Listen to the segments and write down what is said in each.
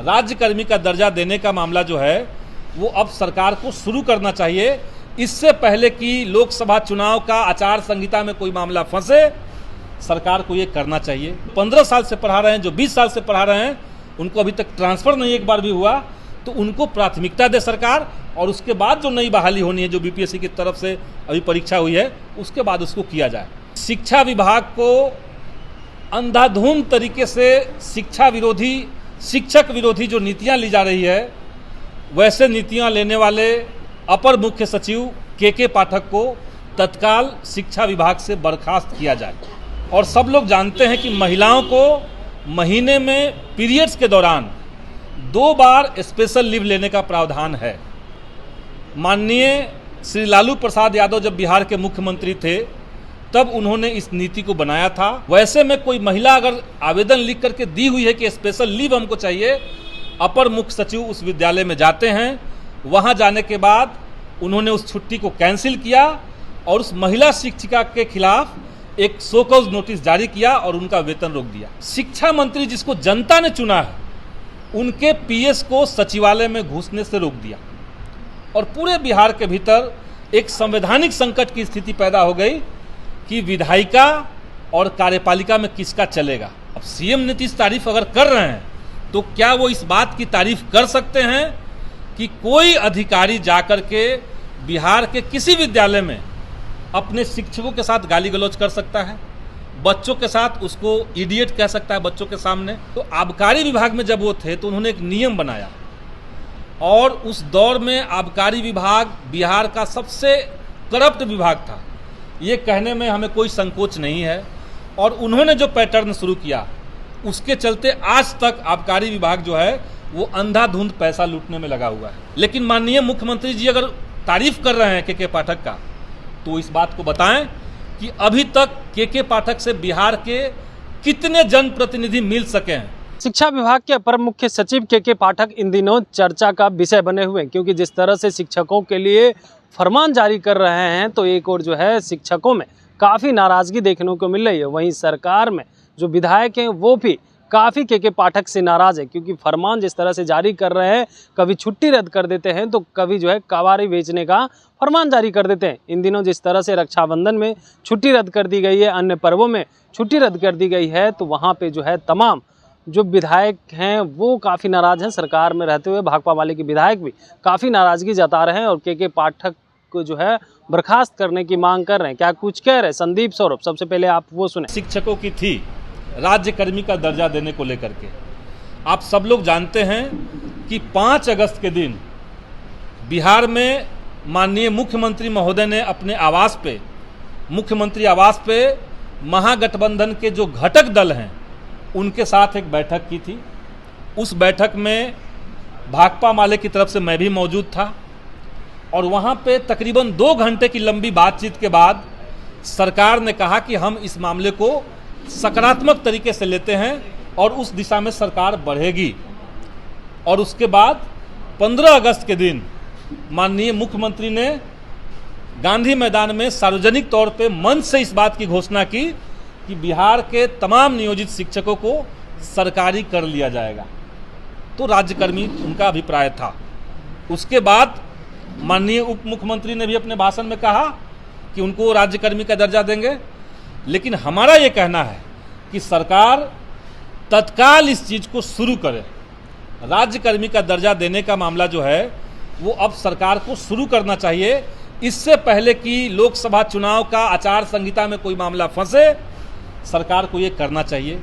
राज्यकर्मी का दर्जा देने का मामला जो है वो अब सरकार को शुरू करना चाहिए। इससे पहले कि लोकसभा चुनाव का आचार संहिता में कोई मामला फंसे, सरकार को ये करना चाहिए। 15 साल से पढ़ा रहे हैं, जो 20 साल से पढ़ा रहे हैं, उनको अभी तक ट्रांसफ़र नहीं एक बार भी हुआ, तो उनको प्राथमिकता दे सरकार। और उसके बाद जो नई बहाली होनी है, जो बीपीएससी की तरफ से अभी परीक्षा हुई है, उसके बाद उसको किया जाए। शिक्षा विभाग को अंधाधुंध तरीके से शिक्षा विरोधी, शिक्षक विरोधी जो नीतियां ली जा रही है, वैसे नीतियां लेने वाले अपर मुख्य सचिव के पाठक को तत्काल शिक्षा विभाग से बर्खास्त किया जाए। और सब लोग जानते हैं कि महिलाओं को महीने में पीरियड्स के दौरान 2 बार स्पेशल लीव लेने का प्रावधान है। माननीय श्री लालू प्रसाद यादव जब बिहार के मुख्यमंत्री थे, तब उन्होंने इस नीति को बनाया था। वैसे में कोई महिला अगर आवेदन लिख करके दी हुई है कि स्पेशल लीव हमको चाहिए, अपर मुख्य सचिव उस विद्यालय में जाते हैं। वहां जाने के बाद उन्होंने उस छुट्टी को कैंसिल किया और उस महिला शिक्षिका के खिलाफ एक शो कॉज नोटिस जारी किया और उनका वेतन रोक दिया। शिक्षा मंत्री जिसको जनता ने चुना है, उनके पीएस को सचिवालय में घुसने से रोक दिया और पूरे बिहार के भीतर एक संवैधानिक संकट की स्थिति पैदा हो गई कि विधायिका और कार्यपालिका में किसका चलेगा। अब सीएम नीतीश तारीफ अगर कर रहे हैं, तो क्या वो इस बात की तारीफ कर सकते हैं कि कोई अधिकारी जाकर के बिहार के किसी विद्यालय में अपने शिक्षकों के साथ गाली गलौज कर सकता है, बच्चों के साथ उसको इडियट कह सकता है बच्चों के सामने? तो आबकारी विभाग में जब वो थे, तो उन्होंने एक नियम बनाया और उस दौर में आबकारी विभाग बिहार का सबसे करप्ट विभाग था, ये कहने में हमें कोई संकोच नहीं है। और उन्होंने जो पैटर्न शुरू किया, उसके चलते आज तक आबकारी विभाग जो है वो अंधाधुंध पैसा लूटने में लगा हुआ है। लेकिन माननीय मुख्यमंत्री जी अगर तारीफ कर रहे हैं के पाठक का, तो इस बात को बताएं कि अभी तक के पाठक से बिहार के कितने जनप्रतिनिधि मिल सके हैं। शिक्षा विभाग के अपर मुख्य सचिव के पाठक इन दिनों चर्चा का विषय बने हुए हैं, क्योंकि जिस तरह से शिक्षकों के लिए फरमान जारी कर रहे हैं, तो एक और जो है शिक्षकों में काफ़ी नाराज़गी देखने को मिल रही है। वहीं सरकार में जो विधायक हैं वो भी काफ़ी के पाठक से नाराज़ है, क्योंकि फरमान जिस तरह से जारी कर रहे हैं, कभी छुट्टी रद्द कर देते हैं तो कभी जो है कबाड़ी बेचने का फरमान जारी कर देते हैं। इन दिनों जिस तरह से रक्षाबंधन में छुट्टी रद्द कर दी गई है, अन्य पर्वों में छुट्टी रद्द कर दी गई है, तो वहाँ पे जो है तमाम जो विधायक हैं वो काफ़ी नाराज़ हैं। सरकार में रहते हुए भाकपा वाले के विधायक भी काफ़ी नाराज़गी जता रहे हैं और के पाठक को जो है बर्खास्त करने की मांग कर रहे हैं। क्या कुछ कह रहे हैं संदीप सौरभ, सबसे पहले आप वो सुने। शिक्षकों की थी राज्यकर्मी का दर्जा देने को लेकर के, आप सब लोग जानते हैं कि 5 अगस्त के दिन बिहार में माननीय मुख्यमंत्री महोदय ने अपने आवास पे, मुख्यमंत्री आवास पे महागठबंधन के जो घटक दल हैं उनके साथ एक बैठक की थी। उस बैठक में भाकपा माले की तरफ से मैं भी मौजूद था और वहाँ पे तकरीबन 2 घंटे की लंबी बातचीत के बाद सरकार ने कहा कि हम इस मामले को सकारात्मक तरीके से लेते हैं और उस दिशा में सरकार बढ़ेगी। और उसके बाद 15 अगस्त के दिन माननीय मुख्यमंत्री ने गांधी मैदान में सार्वजनिक तौर पे मंच से इस बात की घोषणा की कि बिहार के तमाम नियोजित शिक्षकों को सरकारी कर लिया जाएगा। तो राज्यकर्मी उनका अभिप्राय था। उसके बाद माननीय उप मुख्यमंत्री ने भी अपने भाषण में कहा कि उनको राज्यकर्मी का दर्जा देंगे। लेकिन हमारा ये कहना है कि सरकार तत्काल इस चीज़ को शुरू करे। राज्यकर्मी का दर्जा देने का मामला जो है वो अब सरकार को शुरू करना चाहिए। इससे पहले कि लोकसभा चुनाव का आचार संहिता में कोई मामला फंसे, सरकार को ये करना चाहिए।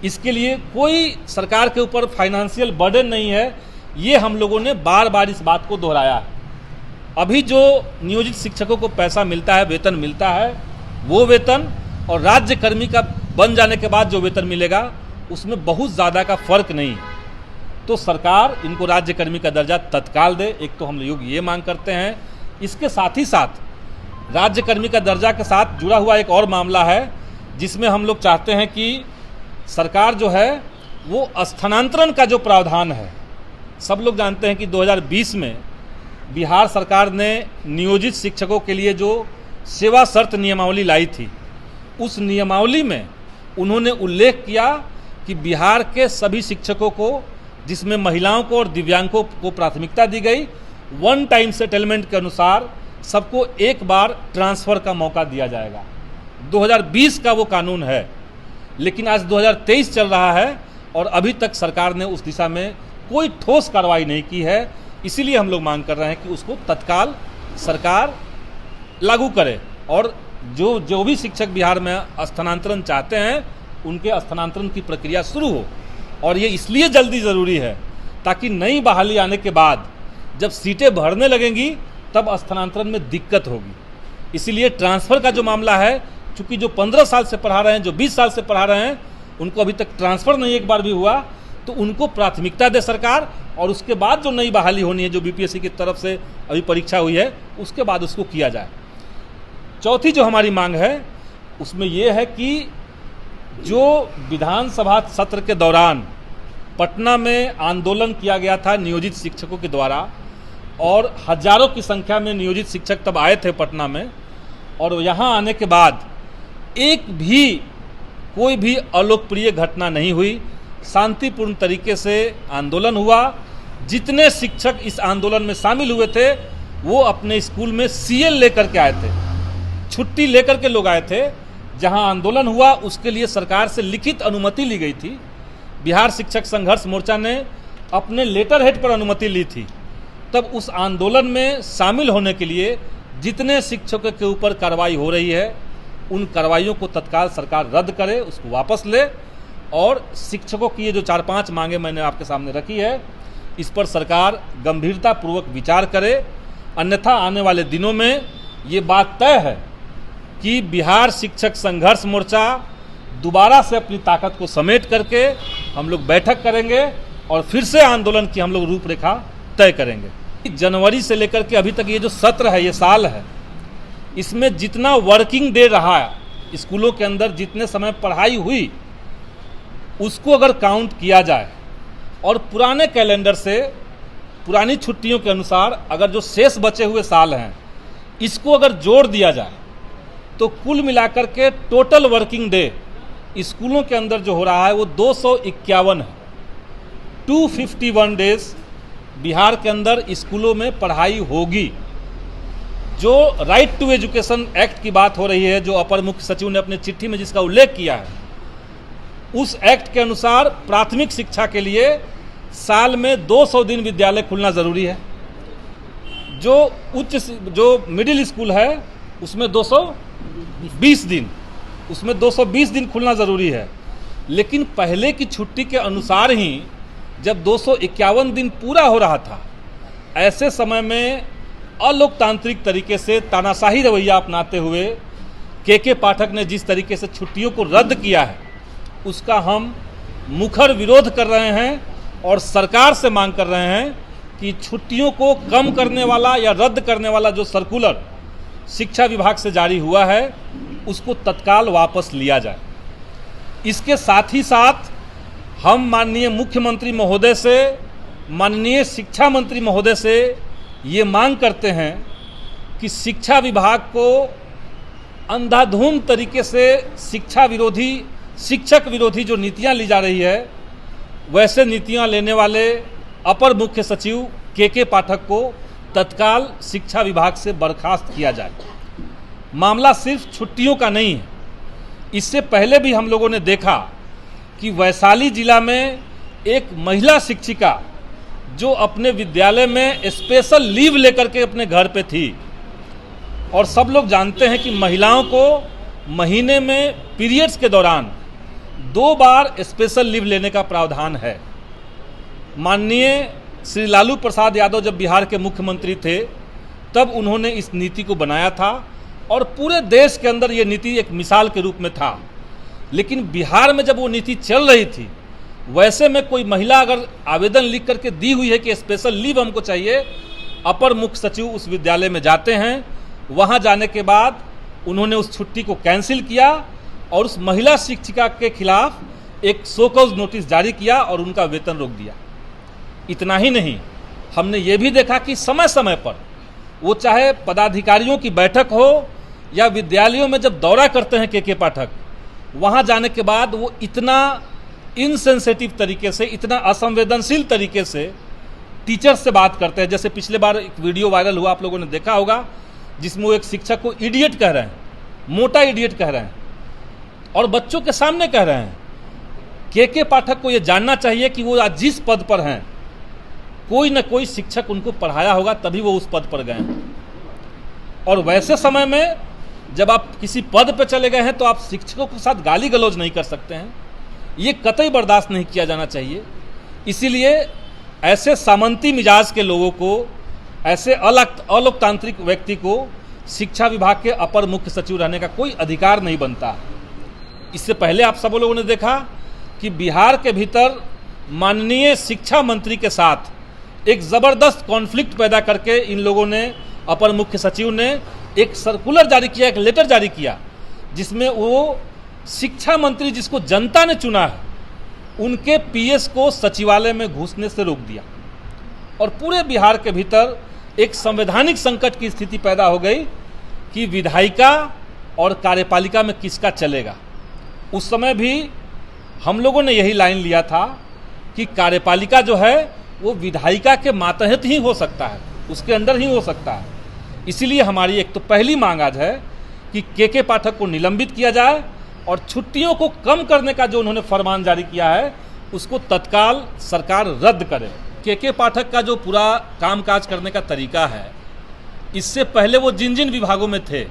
इसके लिए कोई सरकार के ऊपर फाइनेंशियल बर्डन नहीं है, ये हम लोगों ने बार बार इस बात को दोहराया है। अभी जो नियोजित शिक्षकों को पैसा मिलता है, वेतन मिलता है, वो वेतन और राज्यकर्मी का बन जाने के बाद जो वेतन मिलेगा उसमें बहुत ज़्यादा का फर्क नहीं है। तो सरकार इनको राज्यकर्मी का दर्जा तत्काल दे, एक तो हम लोग ये मांग करते हैं। इसके साथ ही साथ राज्यकर्मी का दर्जा के साथ जुड़ा हुआ एक और मामला है जिसमें हम लोग चाहते हैं कि सरकार जो है वो स्थानांतरण का जो प्रावधान है, सब लोग जानते हैं कि 2020 में बिहार सरकार ने नियोजित शिक्षकों के लिए जो सेवा शर्त नियमावली लाई थी, उस नियमावली में उन्होंने उल्लेख किया कि बिहार के सभी शिक्षकों को जिसमें महिलाओं को और दिव्यांगों को प्राथमिकता दी गई। वन टाइम सेटलमेंट के अनुसार सबको एक बार ट्रांसफ़र का मौका दिया जाएगा। 2020 का वो कानून है, लेकिन आज 2023 चल रहा है और अभी तक सरकार ने उस दिशा में कोई ठोस कार्रवाई नहीं की है। इसीलिए हम लोग मांग कर रहे हैं कि उसको तत्काल सरकार लागू करे और जो भी शिक्षक बिहार में स्थानांतरण चाहते हैं उनके स्थानांतरण की प्रक्रिया शुरू हो। और ये इसलिए जल्दी ज़रूरी है ताकि नई बहाली आने के बाद जब सीटें भरने लगेंगी तब स्थानांतरण में दिक्कत होगी। इसीलिए ट्रांसफ़र का जो मामला है, चूँकि जो 15 साल से पढ़ा रहे हैं, जो 20 साल से पढ़ा रहे हैं, उनको अभी तक ट्रांसफ़र नहीं एक बार भी हुआ, तो उनको प्राथमिकता दे सरकार और उसके बाद जो नई बहाली होनी है, जो बीपीएससी की तरफ से अभी परीक्षा हुई है, उसके बाद उसको किया जाए। चौथी जो हमारी मांग है उसमें ये है कि जो विधानसभा सत्र के दौरान पटना में आंदोलन किया गया था नियोजित शिक्षकों के द्वारा और हजारों की संख्या में नियोजित शिक्षक तब आए थे पटना में, और यहाँ आने के बाद कोई भी अलोकप्रिय घटना नहीं हुई। शांतिपूर्ण तरीके से आंदोलन हुआ। जितने शिक्षक इस आंदोलन में शामिल हुए थे वो अपने स्कूल में सीएल लेकर के आए थे, छुट्टी लेकर के लोग आए थे। जहां आंदोलन हुआ उसके लिए सरकार से लिखित अनुमति ली गई थी। बिहार शिक्षक संघर्ष मोर्चा ने अपने लेटर हेड पर अनुमति ली थी। तब उस आंदोलन में शामिल होने के लिए जितने शिक्षकों के ऊपर कार्रवाई हो रही है उन कार्रवाइयों को तत्काल सरकार रद्द करे, उसको वापस ले और शिक्षकों की ये जो 4-5 मांगे मैंने आपके सामने रखी है इस पर सरकार गंभीरतापूर्वक विचार करे। अन्यथा आने वाले दिनों में ये बात तय है कि बिहार शिक्षक संघर्ष मोर्चा दोबारा से अपनी ताकत को समेट करके हम लोग बैठक करेंगे और फिर से आंदोलन की हम लोग रूपरेखा तय करेंगे। जनवरी से लेकर के अभी तक ये जो सत्र है, ये साल है, इसमें जितना वर्किंग डे रहा है स्कूलों के अंदर, जितने समय पढ़ाई हुई उसको अगर काउंट किया जाए और पुराने कैलेंडर से पुरानी छुट्टियों के अनुसार अगर जो शेष बचे हुए साल हैं इसको अगर जोड़ दिया जाए तो कुल मिलाकर के टोटल वर्किंग डे स्कूलों के अंदर जो हो रहा है वो 251 है। 251 डेज बिहार के अंदर स्कूलों में पढ़ाई होगी। जो राइट टू एजुकेशन एक्ट की बात हो रही है, जो अपर मुख्य सचिव ने अपनी चिट्ठी में जिसका उल्लेख किया है, उस एक्ट के अनुसार प्राथमिक शिक्षा के लिए साल में 200 दिन विद्यालय खुलना ज़रूरी है। जो मिडिल स्कूल है उसमें 220 दिन, उसमें 220 दिन खुलना ज़रूरी है। लेकिन पहले की छुट्टी के अनुसार ही जब 251 दिन पूरा हो रहा था, ऐसे समय में अलोकतांत्रिक तरीके से तानाशाही रवैया अपनाते हुए के पाठक ने जिस तरीके से छुट्टियों को रद्द किया है उसका हम मुखर विरोध कर रहे हैं और सरकार से मांग कर रहे हैं कि छुट्टियों को कम करने वाला या रद्द करने वाला जो सर्कुलर शिक्षा विभाग से जारी हुआ है उसको तत्काल वापस लिया जाए। इसके साथ ही साथ हम माननीय मुख्यमंत्री महोदय से, माननीय शिक्षा मंत्री महोदय से ये मांग करते हैं कि शिक्षा विभाग को अंधाधुंध तरीके से शिक्षक विरोधी जो नीतियां ली जा रही है वैसे नीतियां लेने वाले अपर मुख्य सचिव के पाठक को तत्काल शिक्षा विभाग से बर्खास्त किया जाए। मामला सिर्फ छुट्टियों का नहीं है। इससे पहले भी हम लोगों ने देखा कि वैशाली जिला में एक महिला शिक्षिका जो अपने विद्यालय में स्पेशल लीव लेकर के अपने घर पे थी, और सब लोग जानते हैं कि महिलाओं को महीने में पीरियड्स के दौरान 2 बार स्पेशल लीव लेने का प्रावधान है। माननीय श्री लालू प्रसाद यादव जब बिहार के मुख्यमंत्री थे तब उन्होंने इस नीति को बनाया था और पूरे देश के अंदर ये नीति एक मिसाल के रूप में था। लेकिन बिहार में जब वो नीति चल रही थी, वैसे में कोई महिला अगर आवेदन लिख करके दी हुई है कि स्पेशल लीव हमको चाहिए, अपर मुख्य सचिव उस विद्यालय में जाते हैं। वहाँ जाने के बाद उन्होंने उस छुट्टी को कैंसिल किया और उस महिला शिक्षिका के खिलाफ एक शो कॉज नोटिस जारी किया और उनका वेतन रोक दिया। इतना ही नहीं, हमने ये भी देखा कि समय समय पर वो चाहे पदाधिकारियों की बैठक हो या विद्यालयों में जब दौरा करते हैं के पाठक, वहाँ जाने के बाद वो इतना इनसेंसिटिव तरीके से, इतना असंवेदनशील तरीके से टीचर्स से बात करते हैं। जैसे पिछले बार एक वीडियो वायरल हुआ, आप लोगों ने देखा होगा, जिसमें वो एक शिक्षक को इडियट कह रहे हैं, मोटा इडियट कह रहे हैं, और बच्चों के सामने कह रहे हैं। के पाठक को ये जानना चाहिए कि वो आज जिस पद पर हैं, कोई न कोई शिक्षक उनको पढ़ाया होगा, तभी वो उस पद पर गए हैं। और वैसे समय में जब आप किसी पद पर चले गए हैं तो आप शिक्षकों के साथ गाली गलौज नहीं कर सकते हैं। ये कतई बर्दाश्त नहीं किया जाना चाहिए। इसीलिए ऐसे सामंती मिजाज के लोगों को, ऐसे अलोकतांत्रिक व्यक्ति को शिक्षा विभाग के अपर मुख्य सचिव रहने का कोई अधिकार नहीं बनता। इससे पहले आप सब लोगों ने देखा कि बिहार के भीतर माननीय शिक्षा मंत्री के साथ एक ज़बरदस्त कॉन्फ्लिक्ट पैदा करके इन लोगों ने, अपर मुख्य सचिव ने एक सर्कुलर जारी किया, एक लेटर जारी किया, जिसमें वो शिक्षा मंत्री जिसको जनता ने चुना है, उनके पीएस को सचिवालय में घुसने से रोक दिया। और पूरे बिहार के भीतर एक संवैधानिक संकट की स्थिति पैदा हो गई कि विधायिका और कार्यपालिका में किसका चलेगा। उस समय भी हम लोगों ने यही लाइन लिया था कि कार्यपालिका जो है वो विधायिका के मातहत ही हो सकता है, उसके अंदर ही हो सकता है। इसीलिए हमारी एक तो पहली मांग आज है कि के पाठक को निलंबित किया जाए और छुट्टियों को कम करने का जो उन्होंने फरमान जारी किया है उसको तत्काल सरकार रद्द करे। के पाठक का जो पूरा कामकाज करने का तरीका है, इससे पहले वो जिन जिन विभागों में थे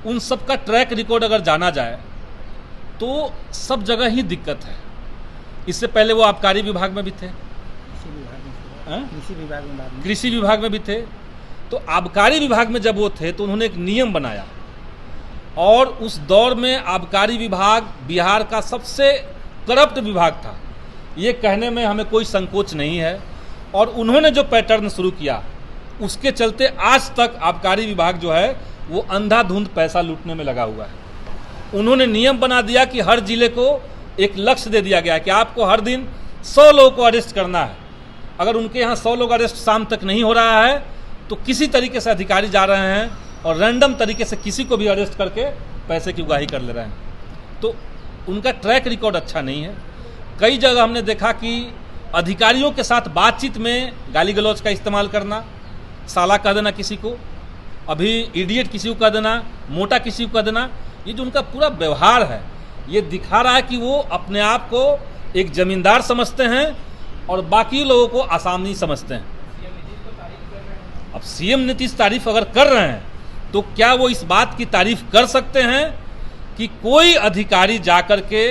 उन सब का ट्रैक रिकॉर्ड अगर जाना जाए तो सब जगह ही दिक्कत है। इससे पहले वो आबकारी विभाग में भी थे, कृषि विभाग में भी थे। तो आबकारी विभाग में जब वो थे तो उन्होंने एक नियम बनाया, और उस दौर में आबकारी विभाग बिहार का सबसे करप्ट विभाग था, ये कहने में हमें कोई संकोच नहीं है। और उन्होंने जो पैटर्न शुरू किया उसके चलते आज तक आबकारी विभाग जो है वो अंधाधुंध पैसा लूटने में लगा हुआ है। उन्होंने नियम बना दिया कि हर जिले को एक लक्ष्य दे दिया गया कि आपको हर दिन 100 लोगों को अरेस्ट करना है। अगर उनके यहाँ 100 लोग अरेस्ट शाम तक नहीं हो रहा है तो किसी तरीके से अधिकारी जा रहे हैं और रैंडम तरीके से किसी को भी अरेस्ट करके पैसे की उगाही कर ले रहे हैं। तो उनका ट्रैक रिकॉर्ड अच्छा नहीं है। कई जगह हमने देखा कि अधिकारियों के साथ बातचीत में गाली गलौज का इस्तेमाल करना, साला कह देना किसी को, अभी इडियट किसी को कह देना, मोटा किसी को कह देना, ये जो उनका पूरा व्यवहार है ये दिखा रहा है कि वो अपने आप को एक जमींदार समझते हैं और बाकी लोगों को आसामी समझते हैं। अब सीएम नीतीश तारीफ अगर कर रहे हैं तो क्या वो इस बात की तारीफ कर सकते हैं कि कोई अधिकारी जाकर के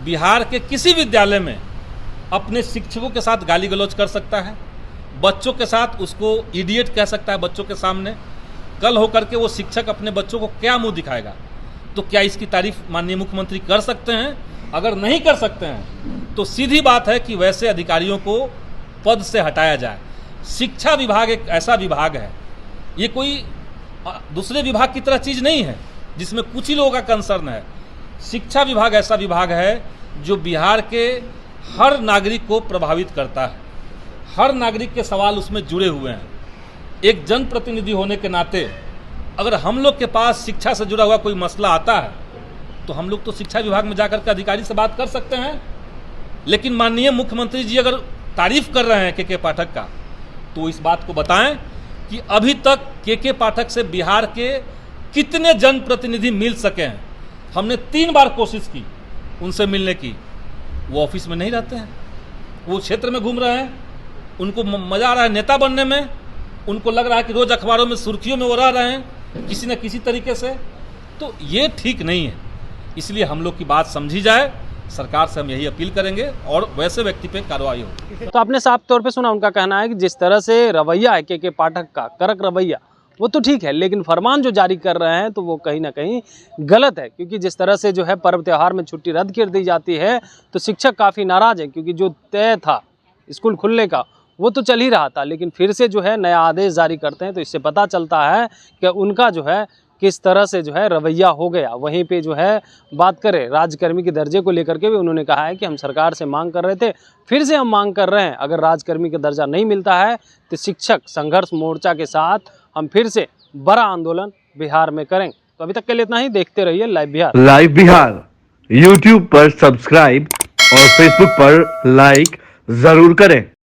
बिहार के किसी विद्यालय में अपने शिक्षकों के साथ गाली गलौज कर सकता है, बच्चों के साथ उसको इडियट कह सकता है बच्चों के सामने? कल होकर के वो शिक्षक अपने बच्चों को क्या मुंह दिखाएगा? तो क्या इसकी तारीफ माननीय मुख्यमंत्री कर सकते हैं? अगर नहीं कर सकते हैं तो सीधी बात है कि वैसे अधिकारियों को पद से हटाया जाए। शिक्षा विभाग एक ऐसा विभाग है, ये कोई दूसरे विभाग की तरह चीज़ नहीं है जिसमें कुछ ही लोगों का कंसर्न है। शिक्षा विभाग ऐसा विभाग है जो बिहार के हर नागरिक को प्रभावित करता है, हर नागरिक के सवाल उसमें जुड़े हुए हैं। एक जनप्रतिनिधि होने के नाते अगर हम लोग के पास शिक्षा से जुड़ा हुआ कोई मसला आता है तो हम लोग तो शिक्षा विभाग में जाकर के अधिकारी से बात कर सकते हैं। लेकिन माननीय मुख्यमंत्री जी अगर तारीफ कर रहे हैं के पाठक का तो इस बात को बताएं कि अभी तक के पाठक से बिहार के कितने जनप्रतिनिधि मिल सके हैं। हमने 3 बार कोशिश की उनसे मिलने की, वो ऑफिस में नहीं रहते हैं, वो क्षेत्र में घूम रहे हैं, उनको मजा आ रहा है नेता बनने में, उनको लग रहा है कि रोज अखबारों में सुर्खियों में वो रह रहे हैं किसी न किसी तरीके से। तो ये ठीक नहीं है, इसलिए हम लोग की बात समझी जाए। सरकार से हम यही अपील करेंगे और वैसे व्यक्ति पे कार्रवाई हो। तो आपने साफ तौर पे सुना, उनका कहना है कि जिस तरह से रवैया है के पाठक का, कड़क रवैया, वो तो ठीक है, लेकिन फरमान जो जारी कर रहे हैं तो वो कहीं ना कहीं गलत है। क्योंकि जिस तरह से जो है पर्व त्यौहार में छुट्टी रद्द कर दी जाती है तो शिक्षक काफ़ी नाराज़ हैं, क्योंकि जो तय था स्कूल खुलने का वो तो चल ही रहा था, लेकिन फिर से जो है नया आदेश जारी करते हैं तो इससे पता चलता है कि उनका जो है किस तरह से जो है रवैया हो गया। वहीं पे जो है बात करें राज्यकर्मी के दर्जे को लेकर के भी उन्होंने कहा है कि हम सरकार से मांग कर रहे थे, फिर से हम मांग कर रहे हैं, अगर राज्यकर्मी का दर्जा नहीं मिलता है तो शिक्षक संघर्ष मोर्चा के साथ हम फिर से बड़ा आंदोलन बिहार में करेंगे। तो अभी तक के लिए इतना ही, देखते रहिए live Bihar. Live Bihar YouTube पर सब्सक्राइब और फेसबुक पर लाइक जरूर करें।